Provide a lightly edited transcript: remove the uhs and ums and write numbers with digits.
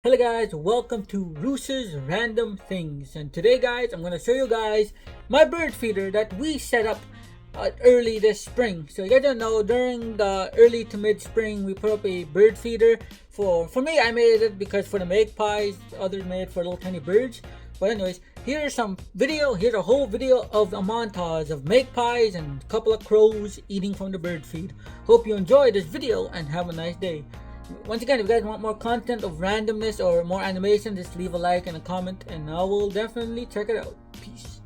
Hello guys, welcome to Ruce's Random Things, and today guys I'm gonna show you guys my bird feeder that we set up early this spring. So you guys don't know, during the early to mid spring we put up a bird feeder. For me, I made it because for the magpies, others made it for little tiny birds. But anyways, here's a whole video of a montage of magpies and a couple of crows eating from the bird feed. Hope you enjoy this video and have a nice day. Once again, if you guys want more content of randomness or more animation, just leave a like and a comment and I will definitely check it out. Peace.